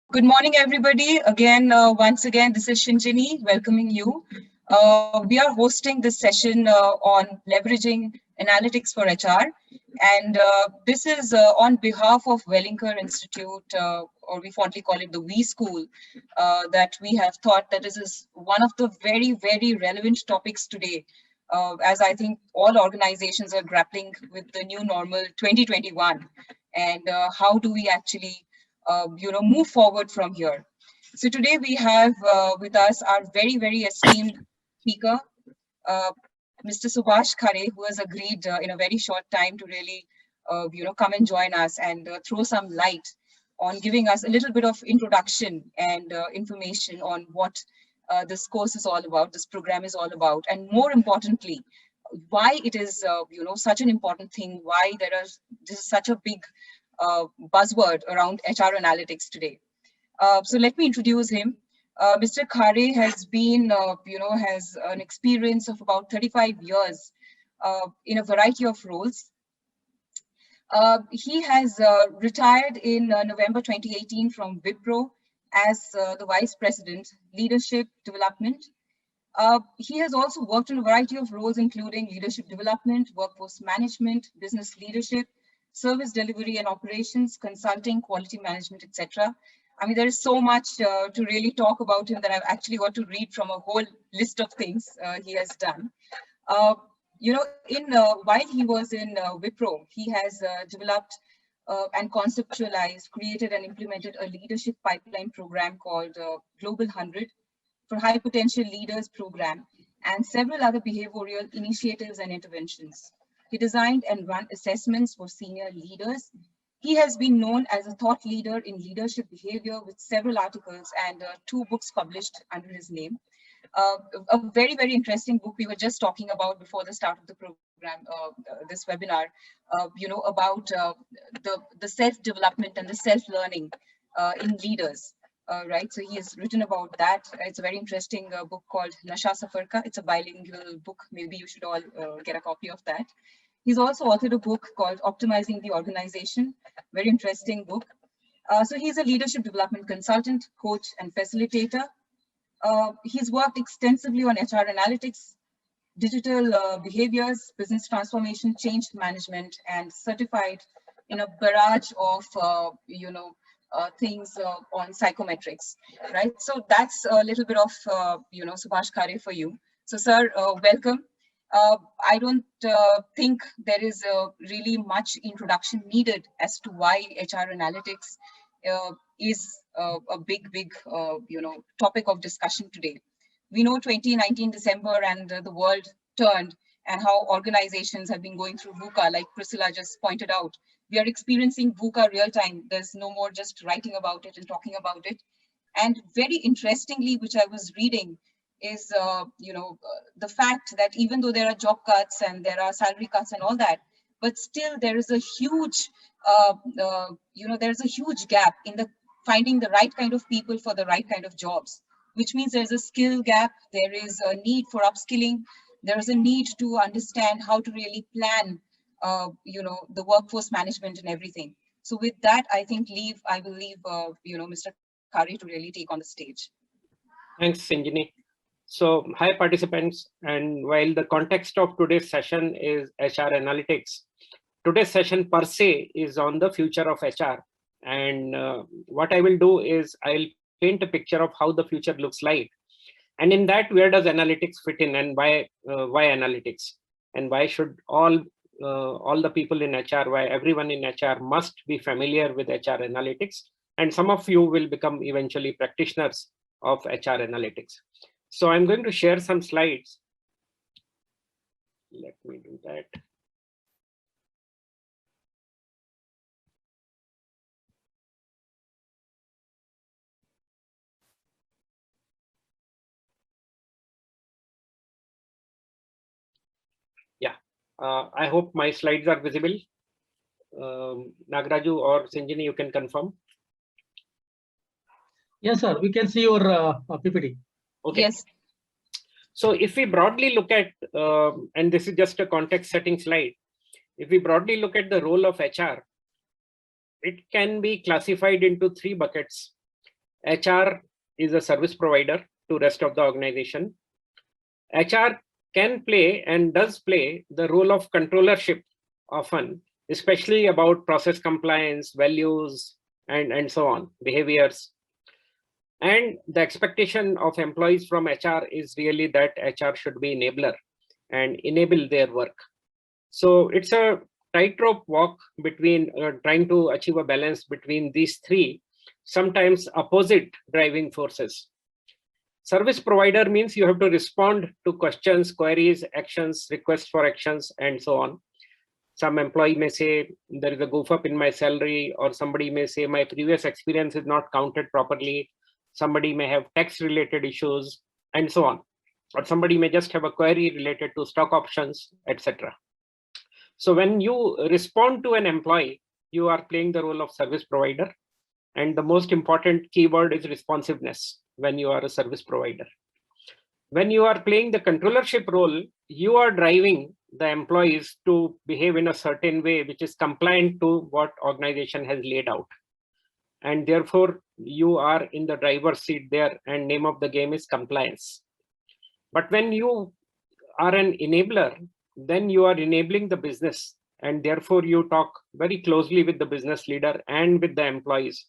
Good morning, everybody. Again, once again, this is Shinjini welcoming you. We are hosting this session on leveraging analytics for HR. And this is on behalf of Welingkar Institute, or we fondly call it the WeSchool, that we have thought that this is one of the very, very relevant topics today, as I think all organizations are grappling with the new normal 2021. And how do we actually move forward from here. So today we have with us our very, very esteemed speaker, Mr. Subhash Khare, who has agreed in a very short time to really, come and join us and throw some light on giving us a little bit of introduction and information on what this course is all about, this program is all about, and more importantly, why it is, such an important thing, why this is such a big buzzword around HR analytics today. So let me introduce him. Mr. Khare has been, has an experience of about 35 years in a variety of roles. He has retired in November 2018 from Wipro as the Vice President, Leadership Development. He has also worked in a variety of roles, including leadership development, workforce management, business leadership, service delivery and operations, consulting, quality management, etc. I mean, there is so much to really talk about him that I've actually got to read from a whole list of things he has done. While he was in Wipro, he has developed and conceptualized, created and implemented a leadership pipeline program called Global 100 for High Potential Leaders program and several other behavioral initiatives and interventions. He designed and ran assessments for senior leaders. He has been known as a thought leader in leadership behavior with several articles and 2 books published under his name. A very, very interesting book we were just talking about before the start of the program, this webinar, about the self-development and the self-learning in leaders. Right, so he has written about that. It's a very interesting book called Nasha Safar Ka. It's a bilingual book. Maybe you should all get a copy of that. He's also authored a book called Optimizing the Organization. Very interesting book. So he's a leadership development consultant, coach, and facilitator. He's worked extensively on HR analytics, digital behaviors, business transformation, change management, and certified in a barrage of, things on psychometrics, right? So that's a little bit of, Subhash Khare for you. So, sir, welcome. I don't think there is really much introduction needed as to why HR analytics is a big, topic of discussion today. We know 2019 December and the world turned and how organizations have been going through VUCA, like Priscilla just pointed out. We are experiencing VUCA real time. There's no more just writing about it and talking about it. And very interestingly, which I was reading, is the fact that even though there are job cuts and there are salary cuts and all that, but still there is a huge, there's a huge gap in the finding the right kind of people for the right kind of jobs, which means there's a skill gap. There is a need for upskilling. There is a need to understand how to really plan, the workforce management and everything. So with that, I will leave, Mr. Khare to really take on the stage. Thanks, Sinjini. So, hi participants, and while the context of today's session is HR analytics, today's session per se is on the future of HR. And what I will do is I'll paint a picture of how the future looks like. And in that, where does analytics fit in, and why analytics? And why should all the people in HR, why everyone in HR must be familiar with HR analytics? And some of you will become eventually practitioners of HR analytics. So I'm going to share some slides. Let me do that. Yeah, I hope my slides are visible. Nagaraju or Sinjini, you can confirm. Yes, sir. We can see your PPT. Okay. Yes. So if we broadly look at, and this is just a context setting slide, if we broadly look at the role of HR, it can be classified into 3 buckets. HR is a service provider to rest of the organization. HR can play and does play the role of controllership often, especially about process compliance, values, and so on, behaviors. And the expectation of employees from HR is really that HR should be enabler and enable their work. So it's a tightrope walk between trying to achieve a balance between these three, sometimes opposite driving forces. Service provider means you have to respond to questions, queries, actions, requests for actions, and so on. Some employee may say there is a goof up in my salary, or somebody may say my previous experience is not counted properly. Somebody may have tax related issues, and so on. Or somebody may just have a query related to stock options, etc. So when you respond to an employee, you are playing the role of service provider. And the most important keyword is responsiveness when you are a service provider. When you are playing the controllership role, you are driving the employees to behave in a certain way which is compliant to what organization has laid out. And therefore, you are in the driver's seat there, and name of the game is compliance. But when you are an enabler, then you are enabling the business, and therefore you talk very closely with the business leader and with the employees,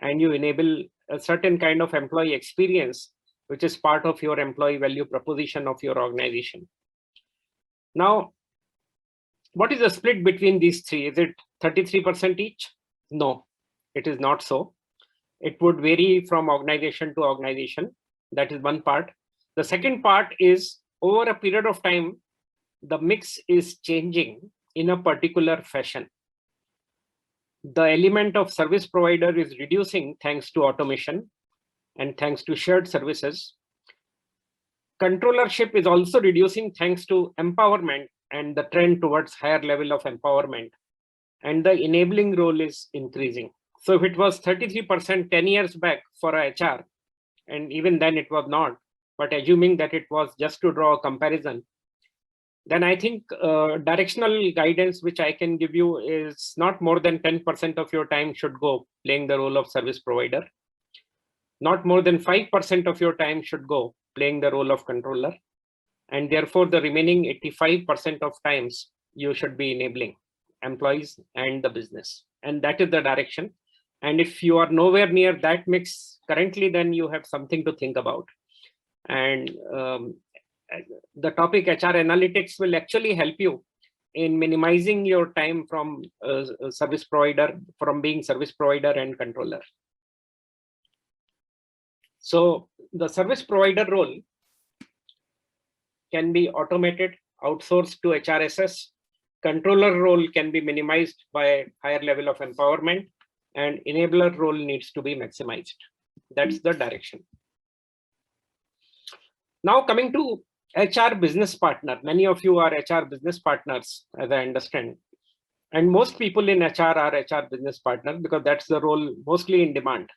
and you enable a certain kind of employee experience, which is part of your employee value proposition of your organization. Now, what is the split between these three? Is it 33% each? No, it is not so. It would vary from organization to organization. That is one part. The second part is over a period of time, the mix is changing in a particular fashion. The element of service provider is reducing thanks to automation and thanks to shared services. Controllership is also reducing thanks to empowerment and the trend towards higher level of empowerment. And the enabling role is increasing. So if it was 33% 10 years back for HR, and even then it was not, but assuming that it was just to draw a comparison, then I think directional guidance which I can give you is not more than 10% of your time should go playing the role of service provider. Not more than 5% of your time should go playing the role of controller. And therefore, the remaining 85% of times you should be enabling employees and the business. And that is the direction. And if you are nowhere near that mix currently, then you have something to think about. And the topic HR analytics will actually help you in minimizing your time from service provider, from being service provider and controller. So the service provider role can be automated, outsourced to HRSS. Controller role can be minimized by higher level of empowerment, and enabler role needs to be maximized. That's the direction. Now coming to HR business partner. Many of you are HR business partners, as I understand. And most people in HR are HR business partners because that's the role mostly in demand.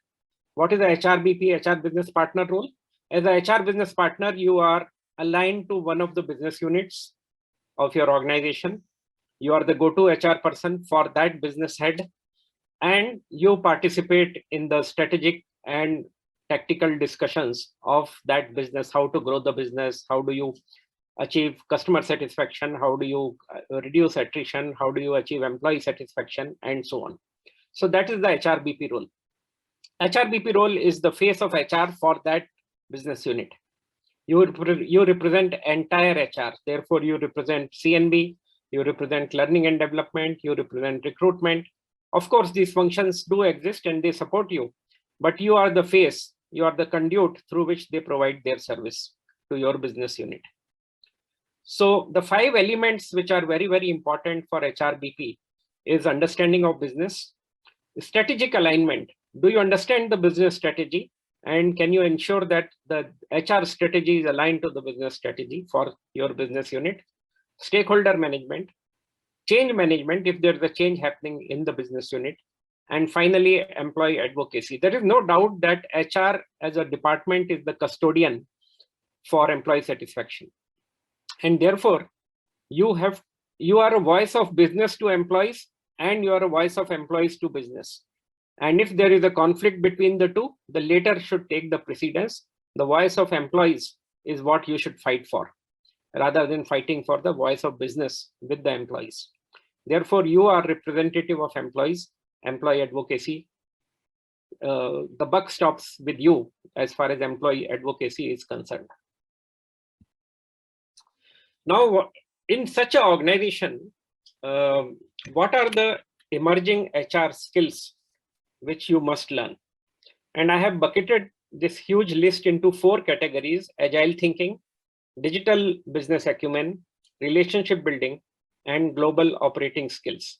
What is the HRBP, HR business partner role? As a HR business partner, you are aligned to one of the business units of your organization. You are the go-to HR person for that business head, and you participate in the strategic and tactical discussions of that business, how to grow the business, how do you achieve customer satisfaction, how do you reduce attrition, how do you achieve employee satisfaction, and so on. So that is the HRBP role. HRBP role is the face of HR for that business unit. You represent entire HR. Therefore, you represent CNB, you represent learning and development, you represent recruitment. Of course, these functions do exist and they support you, but you are the face, you are the conduit through which they provide their service to your business unit. So the 5 elements which are very, very important for HRBP is understanding of business, strategic alignment. Do you understand the business strategy? And can you ensure that the HR strategy is aligned to the business strategy for your business unit? Stakeholder management, change management, if there's a change happening in the business unit. And finally, employee advocacy. There is no doubt that HR as a department is the custodian for employee satisfaction. And therefore, you are a voice of business to employees and you are a voice of employees to business. And if there is a conflict between the two, the latter should take the precedence. The voice of employees is what you should fight for, rather than fighting for the voice of business with the employees. Therefore, you are representative of employees, employee advocacy. The buck stops with you as far as employee advocacy is concerned. Now, in such an organization, what are the emerging HR skills which you must learn? And I have bucketed this huge list into 4 categories: agile thinking, digital business acumen, relationship building, and global operating skills.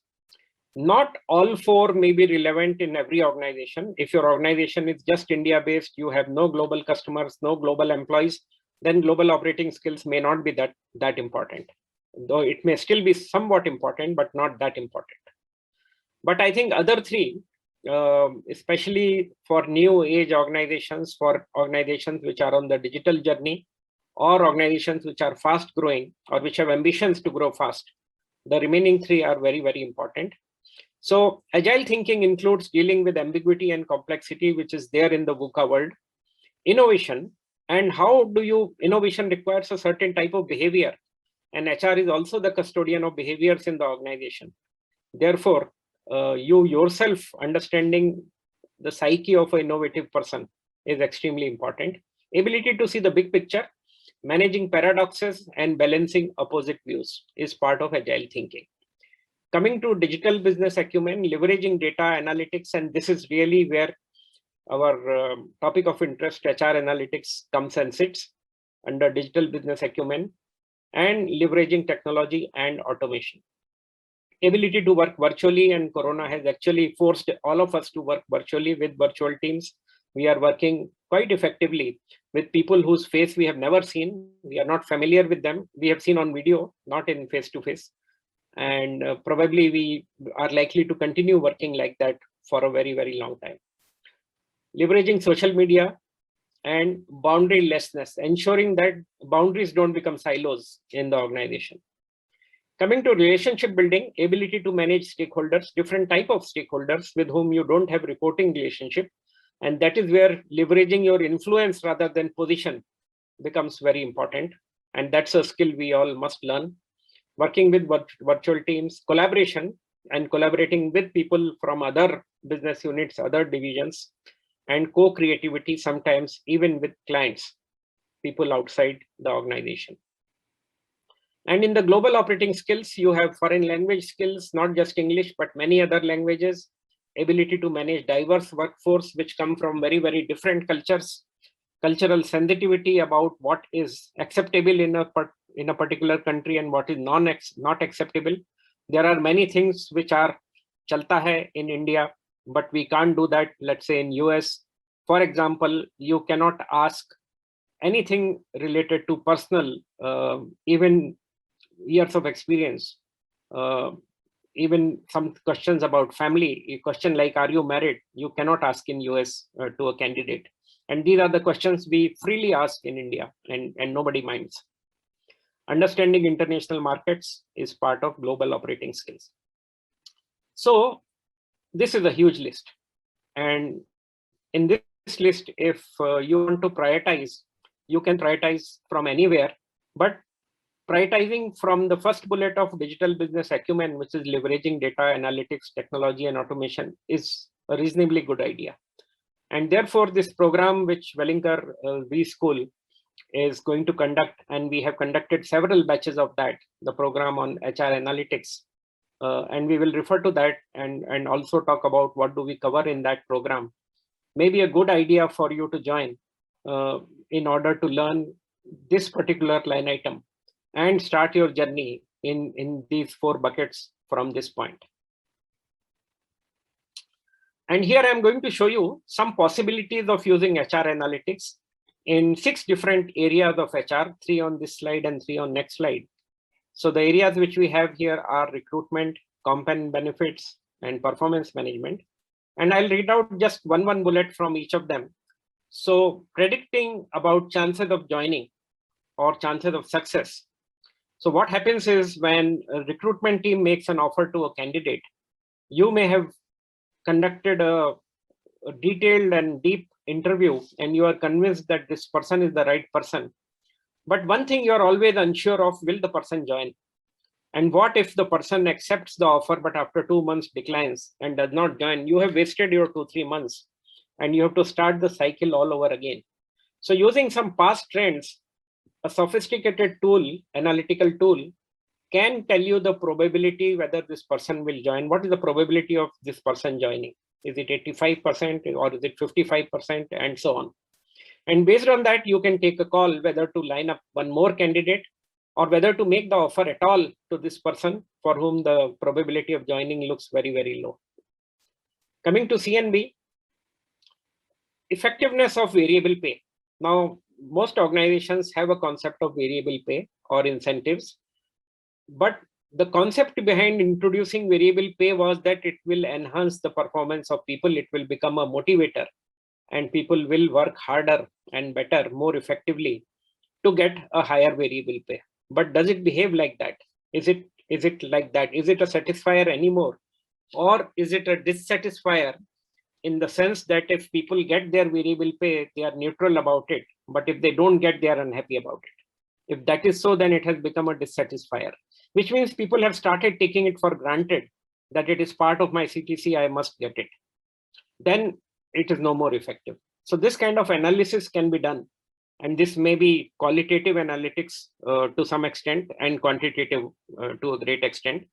Not all 4 may be relevant in every organization. If your organization is just India-based, you have no global customers, no global employees, then global operating skills may not be that important. Though it may still be somewhat important, but not that important. But I think other 3, especially for new age organizations, for organizations which are on the digital journey, or organizations which are fast growing or which have ambitions to grow fast, the remaining 3 are very, very important. So agile thinking includes dealing with ambiguity and complexity, which is there in the VUCA world. Innovation, and innovation requires a certain type of behavior, and HR is also the custodian of behaviors in the organization. Therefore, you yourself understanding the psyche of an innovative person is extremely important. Ability to see the big picture, managing paradoxes, and balancing opposite views is part of agile thinking. Coming to digital business acumen, leveraging data analytics, and this is really where our topic of interest, HR analytics, comes and sits under digital business acumen, and leveraging technology and automation. Ability to work virtually, and Corona has actually forced all of us to work virtually with virtual teams. We are working quite effectively with people whose face we have never seen. We are not familiar with them. We have seen on video, not in face-to-face. And probably we are likely to continue working like that for a very, very long time. Leveraging social media and boundarylessness, ensuring that boundaries don't become silos in the organization. Coming to relationship building, ability to manage stakeholders, different type of stakeholders with whom you don't have reporting relationship. And that is where leveraging your influence rather than position becomes very important. And that's a skill we all must learn. Working with virtual teams, collaboration, and collaborating with people from other business units, other divisions, and co-creativity, sometimes even with clients, people outside the organization. And in the global operating skills, you have foreign language skills, not just English, but many other languages, ability to manage diverse workforce, which come from very, very different cultures, cultural sensitivity about what is acceptable in a particular country and what is not acceptable. There are many things which are chalta hai in India, but we can't do that, let's say in US. For example, you cannot ask anything related to personal, even years of experience, even some questions about family, a question like, are you married? You cannot ask in US to a candidate. And these are the questions we freely ask in India, and nobody minds. Understanding international markets is part of global operating skills. So this is a huge list. And in this list, if you want to prioritize, you can prioritize from anywhere, but prioritizing from the first bullet of digital business acumen, which is leveraging data analytics, technology, and automation, is a reasonably good idea. And therefore, this program, which Welingkar WeSchool is going to conduct, and we have conducted several batches of that, the program on HR analytics, and we will refer to that and also talk about what do we cover in that program, may be a good idea for you to join in order to learn this particular line item and start your journey in these 4 buckets from this point. And here I'm going to show you some possibilities of using HR analytics in 6 different areas of HR, 3 on this slide and 3 on next slide. So the areas which we have here are recruitment, comp and benefits, and performance management. And I'll read out just one bullet from each of them. So predicting about chances of joining or chances of success. So what happens is when a recruitment team makes an offer to a candidate, you may have conducted a detailed and deep interview and you are convinced that this person is the right person. But one thing you're always unsure of, will the person join? And what if the person accepts the offer, but after 2 months declines and does not join? You have wasted your 2-3 months and you have to start the cycle all over again. So using some past trends, a sophisticated tool, analytical tool, can tell you the probability whether this person will join. What is the probability of this person joining? Is it 85% or is it 55% and so on? And based on that, you can take a call whether to line up one more candidate or whether to make the offer at all to this person for whom the probability of joining looks very, very low. Coming to CNB, effectiveness of variable pay. Now, most organizations have a concept of variable pay or incentives, but the concept behind introducing variable pay was that it will enhance the performance of people. It will become a motivator and people will work harder and better, more effectively to get a higher variable pay. But does it behave like that? Is it like that? Is it a satisfier anymore? Or is it a dissatisfier in the sense that if people get their variable pay, they are neutral about it. But if they don't get, they are unhappy about it. If that is so, then it has become a dissatisfier, which means people have started taking it for granted that it is part of my CTC, I must get it. Then it is no more effective. So this kind of analysis can be done. And this may be qualitative analytics to some extent and quantitative to a great extent.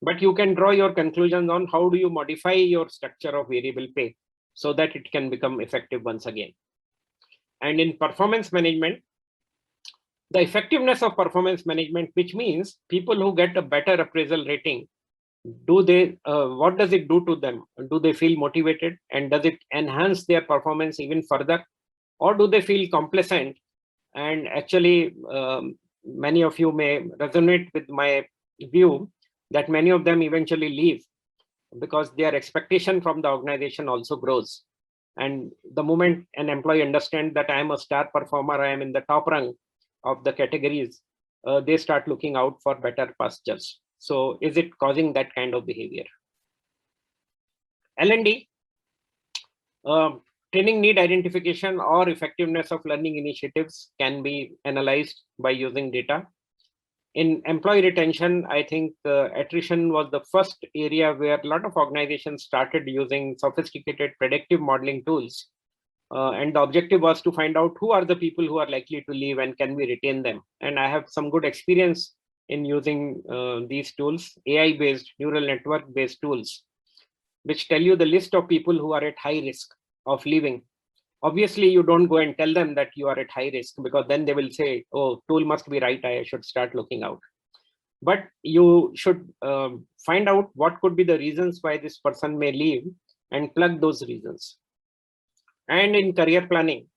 But you can draw your conclusions on how do you modify your structure of variable pay so that it can become effective once again. And in performance management, the effectiveness of performance management, which means people who get a better appraisal rating, what does it do to them? Do they feel motivated, and does it enhance their performance even further? Or do they feel complacent? And actually, many of you may resonate with my view that many of them eventually leave because their expectation from the organization also grows. And the moment an employee understands that I am a star performer, I am in the top rung of the categories, they start looking out for better pastures. So is it causing that kind of behavior? L&D, training need identification or effectiveness of learning initiatives can be analyzed by using data. In employee retention, I think attrition was the first area where a lot of organizations started using sophisticated predictive modeling tools. And the objective was to find out who are the people who are likely to leave and can we retain them. And I have some good experience in using these tools, AI-based, neural network-based tools, which tell you the list of people who are at high risk of leaving. Obviously, you don't go and tell them that you are at high risk because then they will say, oh, tool must be right, I should start looking out. But you should find out what could be the reasons why this person may leave and plug those reasons. And in career planning,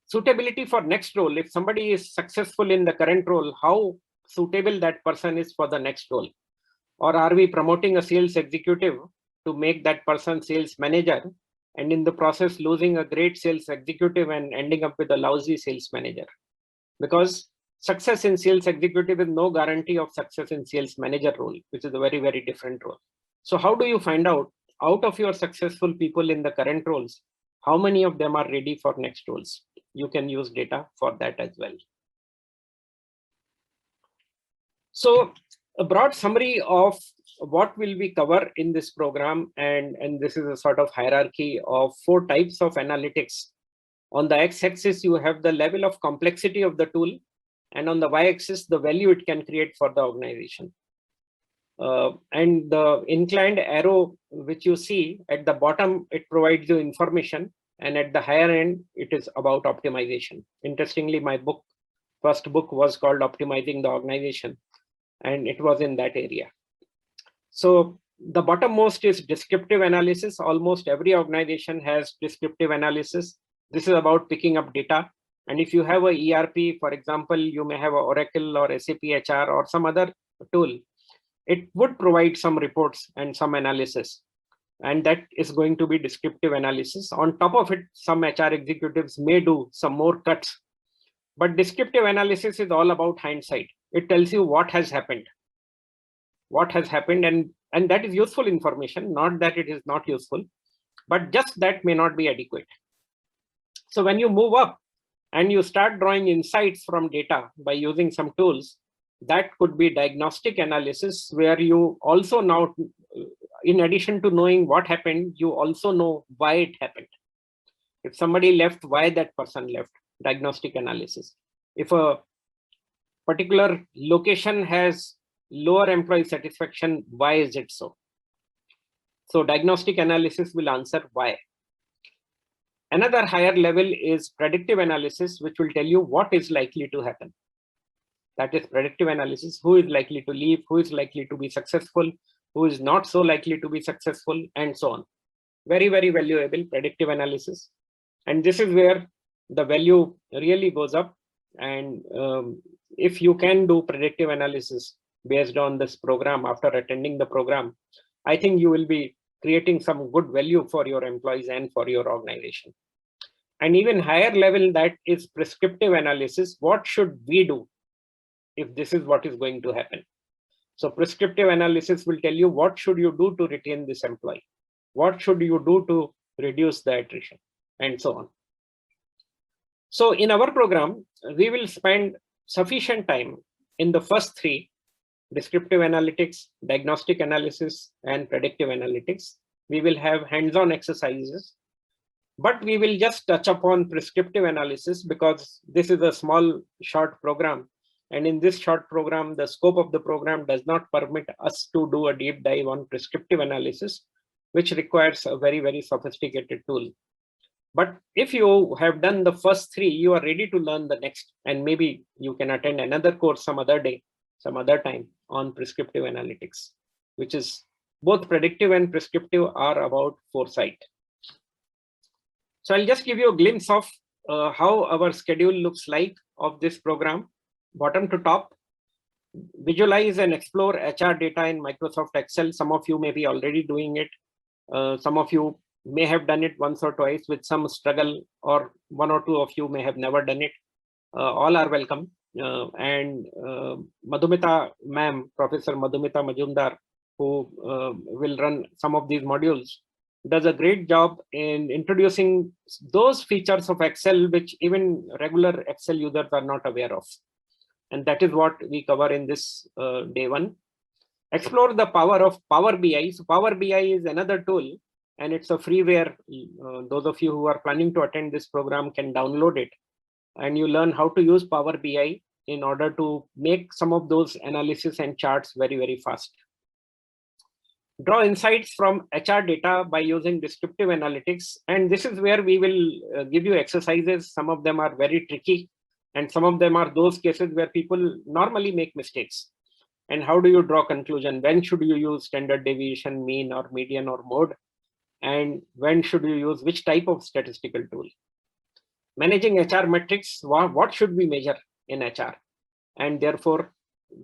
suitability for next role. If somebody is successful in the current role, how suitable that person is for the next role? Or are we promoting a sales executive to make that person sales manager, and in the process losing a great sales executive and ending up with a lousy sales manager? Because success in sales executive is no guarantee of success in sales manager role, which is a very, very different role. So how do you find out of your successful people in the current roles, how many of them are ready for next roles? You can use data for that as well. So a broad summary of what will we cover in this program, and this is a sort of hierarchy of 4 types of analytics. On the x-axis, you have the level of complexity of the tool, and on the y-axis, the value it can create for the organization. And the inclined arrow, which you see at the bottom, it provides you information, and at the higher end, it is about optimization. Interestingly, my first book was called Optimizing the Organization, and it was in that area. So the bottommost is descriptive analysis. Almost every organization has descriptive analysis. This is about picking up data. And if you have a ERP, for example, you may have a Oracle or SAP HR or some other tool, it would provide some reports and some analysis. And that is going to be descriptive analysis. On top of it, some HR executives may do some more cuts. But descriptive analysis is all about hindsight. It tells you what has happened. And that is useful information, not that it is not useful. but just that may not be adequate. So when you move up and you start drawing insights from data by using some tools, that could be diagnostic analysis, where you also now, in addition to knowing what happened, you also know why it happened. If somebody left, why that person left, diagnostic analysis. If a particular location has lower employee satisfaction, why is it so? So diagnostic analysis will answer why. Another higher level is predictive analysis, which will tell you what is likely to happen. That is predictive analysis: who is likely to leave, who is likely to be successful, who is not so likely to be successful, and so on. Very, very valuable predictive analysis. And this is where the value really goes up. And if you can do predictive analysis based on this program after attending the program, I think you will be creating some good value for your employees and for your organization. And even higher level, that is prescriptive analysis. What should we do if this is what is going to happen? So prescriptive analysis will tell you what should you do to retain this employee, what should you do to reduce the attrition, and so on. So in our program, we will spend sufficient time in the first three: descriptive analytics, diagnostic analysis, and predictive analytics. We will have hands-on exercises, but we will just touch upon prescriptive analysis because this is a small, short program. And in this short program, the scope of the program does not permit us to do a deep dive on prescriptive analysis, which requires a very, very sophisticated tool. But if you have done the first three, you are ready to learn the next, and maybe you can attend another course some other day, some other time, on prescriptive analytics, which is both predictive and prescriptive are about foresight. So I'll just give you a glimpse of how our schedule looks like of this program. Bottom to top: visualize and explore HR data in Microsoft Excel. Some of you may be already doing it. Some of you may have done it once or twice with some struggle, or one or two of you may have never done it. All are welcome. And Madhumita ma'am, Professor Madhumita Majumdar, who will run some of these modules, does a great job in introducing those features of Excel which even regular Excel users are not aware of. And that is what we cover in this day one. Explore the power of Power BI. So Power BI is another tool, and it's a freeware. Those of you who are planning to attend this program can download it, and you learn how to use Power BI in order to make some of those analysis and charts very, very fast. Draw insights from HR data by using descriptive analytics. And this is where we will give you exercises. Some of them are very tricky, and some of them are those cases where people normally make mistakes. And how do you draw conclusion? When should you use standard deviation, mean, or median, or mode? And when should you use which type of statistical tool? Managing HR metrics, what should we measure in HR? And therefore,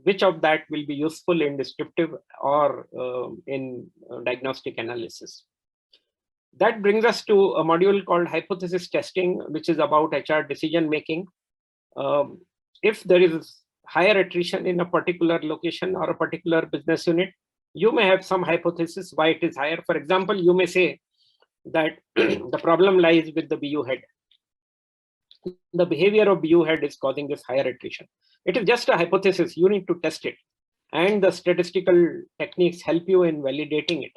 which of that will be useful in descriptive or in diagnostic analysis? That brings us to a module called hypothesis testing, which is about HR decision making. If there is higher attrition in a particular location or a particular business unit, you may have some hypothesis why it is higher. For example, you may say that the problem lies with the BU head. The behavior of BU head is causing this higher attrition. It is just a hypothesis. You need to test it, and the statistical techniques help you in validating it,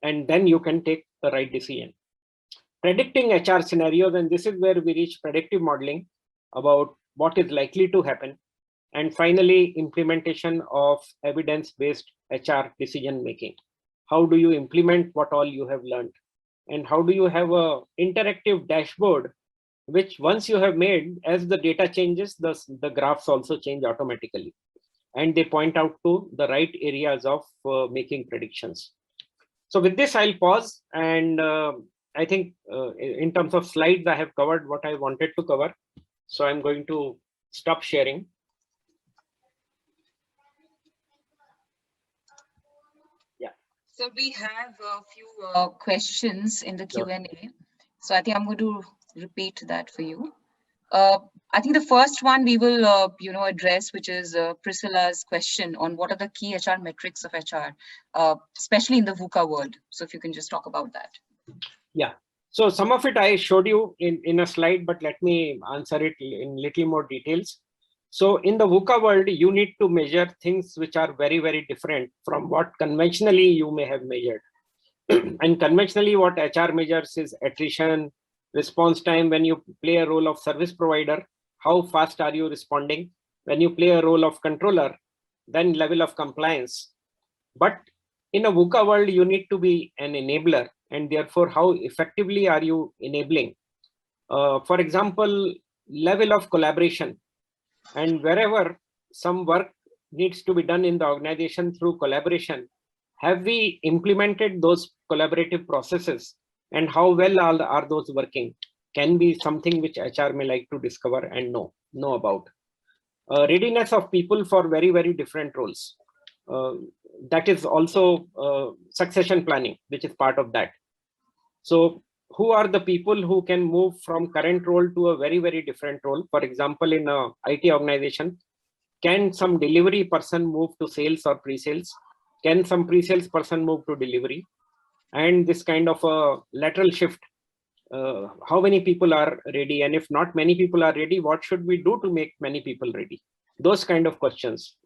and then you can take the right decision. Predicting HR scenarios, and this is where we reach predictive modeling about what is likely to happen. And finally, implementation of evidence-based HR decision making. How do you implement what all you have learned? And how do you have an interactive dashboard, which once you have made, as the data changes, the graphs also change automatically. And they point out to the right areas of making predictions. So with this, I'll pause. And I think in terms of slides, I have covered what I wanted to cover. So I'm going to stop sharing. Yeah. So we have a few questions in the Q&A. So I think I'm going to repeat that for you. I think the first one we will, address, which is Priscilla's question on what are the key HR metrics of HR, especially in the VUCA world. So if you can just talk about that. Yeah. So some of it I showed you in a slide, but let me answer it in little more details. So in the VUCA world, you need to measure things which are very, very different from what conventionally you may have measured. And conventionally, what HR measures is attrition, response time. When you play a role of service provider, how fast are you responding? When you play a role of controller, then level of compliance. But in a VUCA world, you need to be an enabler, and therefore, how effectively are you enabling? For example, level of collaboration. And wherever some work needs to be done in the organization through collaboration, have we implemented those collaborative processes, and how well are those working? Can be something which HR may like to discover and know about. Readiness of people for very, very different roles. That is also succession planning, which is part of that. So who are the people who can move from current role to a very, very different role? For example, in a IT organization, can some delivery person move to sales or pre-sales? Can some pre-sales person move to delivery? And this kind of a lateral shift, how many people are ready? And if not many people are ready, what should we do to make many people ready? Those kind of questions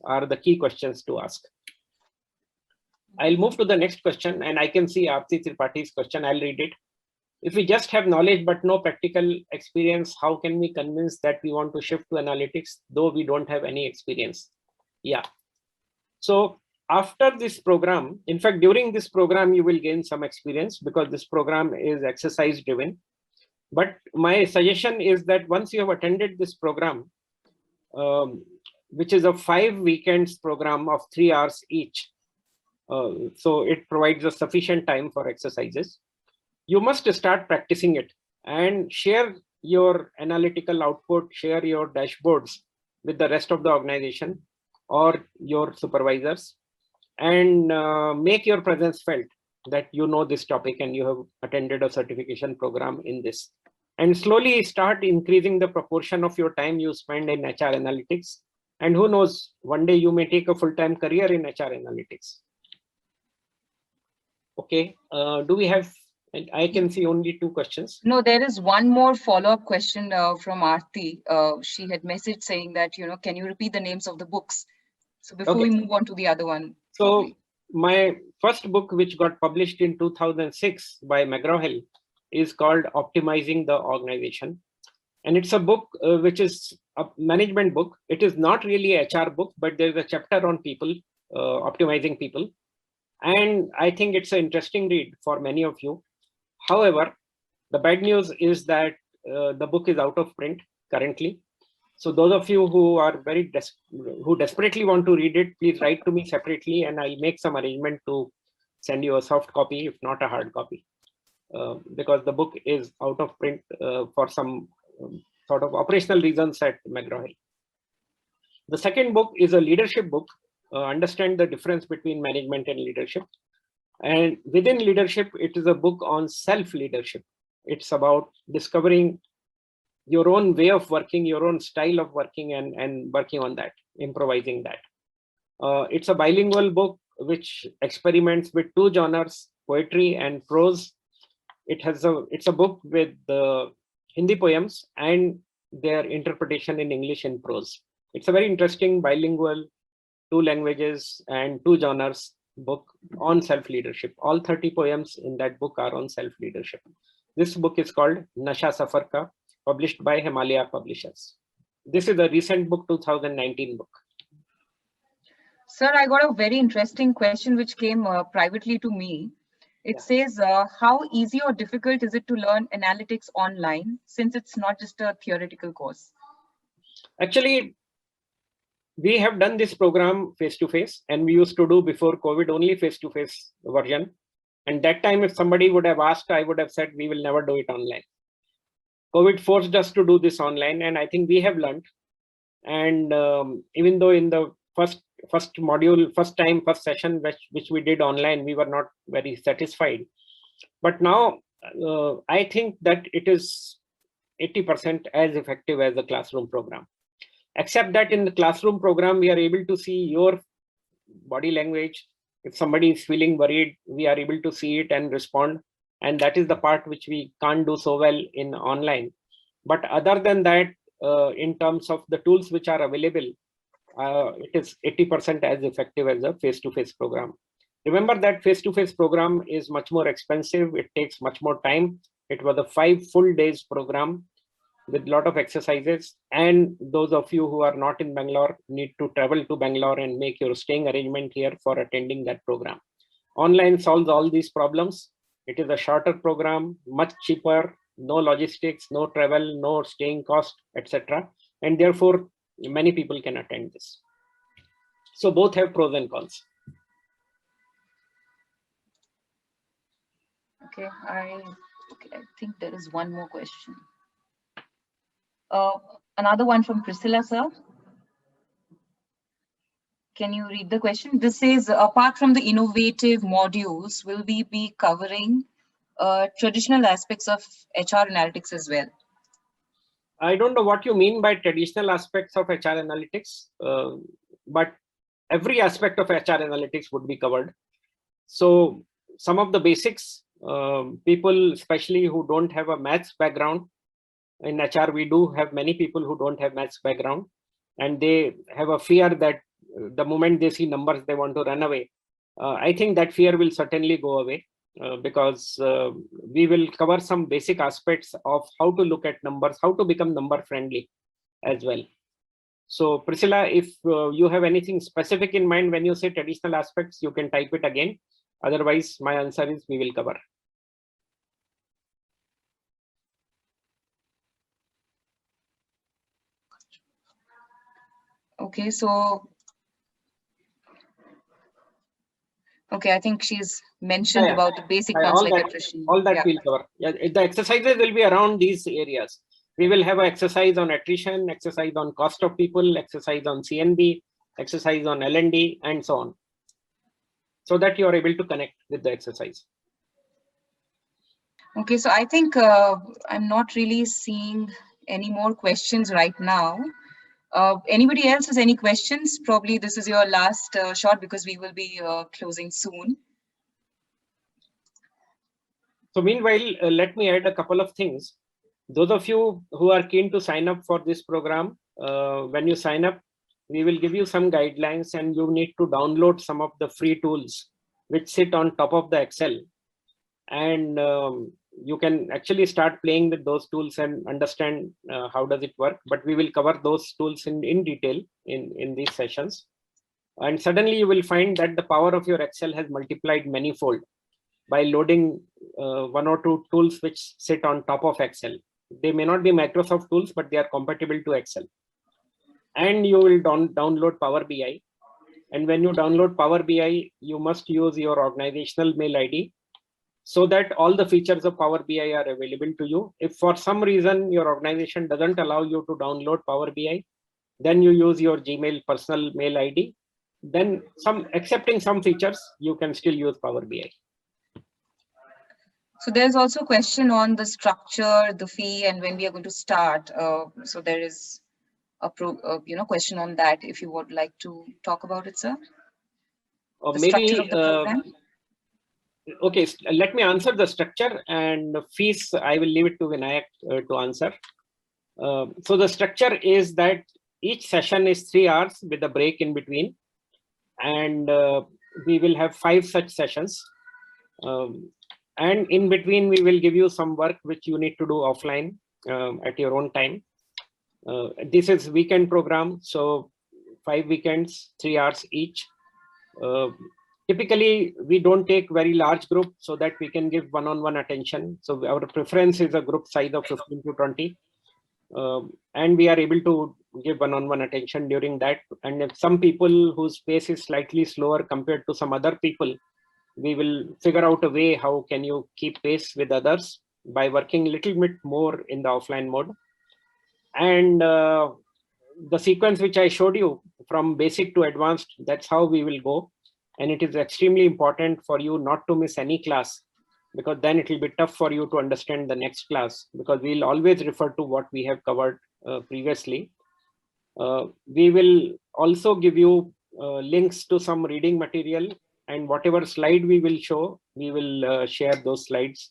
are the key questions to ask. I'll move to the next question, and I can see Aarti Tripathi's question. I'll read it. If we just have knowledge but no practical experience, how can we convince that we want to shift to analytics, though we don't have any experience? Yeah. So after this program, in fact, during this program, you will gain some experience because this program is exercise driven. But my suggestion is that once you have attended this program, which is a 5 weekends program of 3 hours each, so it provides a sufficient time for exercises, you must start practicing it and share your analytical output, share your dashboards with the rest of the organization or your supervisors, and make your presence felt that you know this topic and you have attended a certification program in this. And slowly start increasing the proportion of your time you spend in HR analytics. And who knows, one day you may take a full-time career in HR analytics. Okay, do we have, I can see only 2 questions. No, there is one more follow-up question from Aarti. She had messaged saying that, can you repeat the names of the books? So before we move on to the other one. So my first book, which got published in 2006 by McGraw-Hill, is called Optimizing the Organization. And it's a book which is a management book. It is not really a HR book, but there's a chapter on people, optimizing people. And I think it's an interesting read for many of you. However, the bad news is that the book is out of print currently. So those of you who are who desperately want to read it, please write to me separately, and I'll make some arrangement to send you a soft copy, if not a hard copy, because the book is out of print for some sort of operational reasons at McGraw-Hill. The second book is a leadership book, Understand the Difference Between Management and Leadership. And within leadership, it is a book on self-leadership. It's about discovering your own way of working, your own style of working, and working on that, improvising that. It's a bilingual book which experiments with 2 genres, poetry and prose. It's a book with Hindi poems and their interpretation in English in prose. It's a very interesting bilingual, 2 languages and 2 genres book on self-leadership. All 30 poems in that book are on self-leadership. This book is called Nasha Safar Ka, published by Himalaya Publishers. This is a recent book, 2019 book. Sir, I got a very interesting question which came privately to me. It says, how easy or difficult is it to learn analytics online, since it's not just a theoretical course? Actually, we have done this program face-to-face, and we used to do before COVID only face-to-face version. And that time, if somebody would have asked, I would have said, we will never do it online. COVID forced us to do this online, and I think we have learned. And even though in the first module, first session, which we did online, we were not very satisfied. But now I think that it is 80% as effective as the classroom program. Except that in the classroom program, we are able to see your body language. If somebody is feeling worried, we are able to see it and respond. And that is the part which we can't do so well in online. But other than that, in terms of the tools which are available, it is 80% as effective as a face-to-face program. Remember that face-to-face program is much more expensive. It takes much more time. It was a 5 full days program with a lot of exercises. And those of you who are not in Bangalore need to travel to Bangalore and make your staying arrangement here for attending that program. Online solves all these problems. It is a shorter program, much cheaper, no logistics, no travel, no staying cost, etc. And therefore, many people can attend this. So both have pros and cons. Okay, I think there is one more question. Another one from Priscilla, sir. Can you read the question? This says, apart from the innovative modules, will we be covering traditional aspects of HR analytics as well? I don't know what you mean by traditional aspects of HR analytics, but every aspect of HR analytics would be covered. So some of the basics, people, especially who don't have a maths background, in HR, we do have many people who don't have maths background, and they have a fear that the moment they see numbers, they want to run away. I think that fear will certainly go away because we will cover some basic aspects of how to look at numbers, how to become number friendly as well. So Priscilla, if you have anything specific in mind when you say traditional aspects, you can type it again. Otherwise, my answer is we will cover. Okay, so okay, I think she's mentioned about the basic ones like attrition. All that we'll cover. Yeah, the exercises will be around these areas. We will have an exercise on attrition, exercise on cost of people, exercise on CNB, exercise on L&D, and so on, so that you are able to connect with the exercise. Okay, so I think I'm not really seeing any more questions right now. Anybody else has any questions? Probably this is your last shot because we will be closing soon. So meanwhile, let me add a couple of things. Those of you who are keen to sign up for this program, when you sign up, we will give you some guidelines and you need to download some of the free tools which sit on top of the Excel. And you can actually start playing with those tools and understand how does it work. But we will cover those tools in detail in these sessions. And suddenly you will find that the power of your Excel has multiplied manifold by loading 1 or 2 tools which sit on top of Excel. They may not be Microsoft tools, but they are compatible to Excel. And you will download Power BI. And when you download Power BI, you must use your organizational mail ID so that all the features of Power BI are available to you. If for some reason your organization doesn't allow you to download Power BI, then you use your Gmail personal mail ID. Then accepting some features, you can still use Power BI. So there's also a question on the structure, the fee, and when we are going to start. So there is a question on that. If you would like to talk about it, sir. Or the maybe structure of the program. Okay, let me answer the structure, and fees I will leave it to Vinayak to answer. So the structure is that each session is 3 hours with a break in between, and we will have 5 such sessions. And in between, we will give you some work which you need to do offline at your own time. This is weekend program, so 5 weekends, 3 hours each. Typically, we don't take very large group so that we can give one-on-one attention. So our preference is a group size of 15 to 20. And we are able to give one-on-one attention during that. And if some people whose pace is slightly slower compared to some other people, we will figure out a way how can you keep pace with others by working a little bit more in the offline mode. And the sequence which I showed you from basic to advanced, that's how we will go. And it is extremely important for you not to miss any class because then it will be tough for you to understand the next class, because we'll always refer to what we have covered previously. We will also give you links to some reading material, and whatever slide we will show, we will share those slides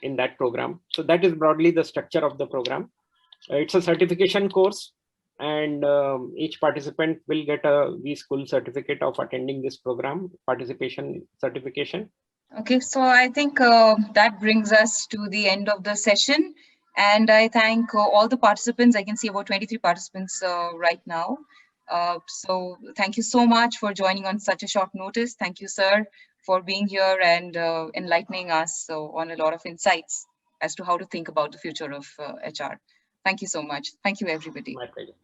in that program. So that is broadly the structure of the program. It's a certification course, and each participant will get a WeSchool certificate of attending this program, participation certification. Okay, so I think that brings us to the end of the session. And I thank all the participants. I can see about 23 participants right now. So thank you so much for joining on such a short notice. Thank you, sir, for being here and enlightening us on a lot of insights as to how to think about the future of HR. Thank you so much. Thank you, everybody. My pleasure.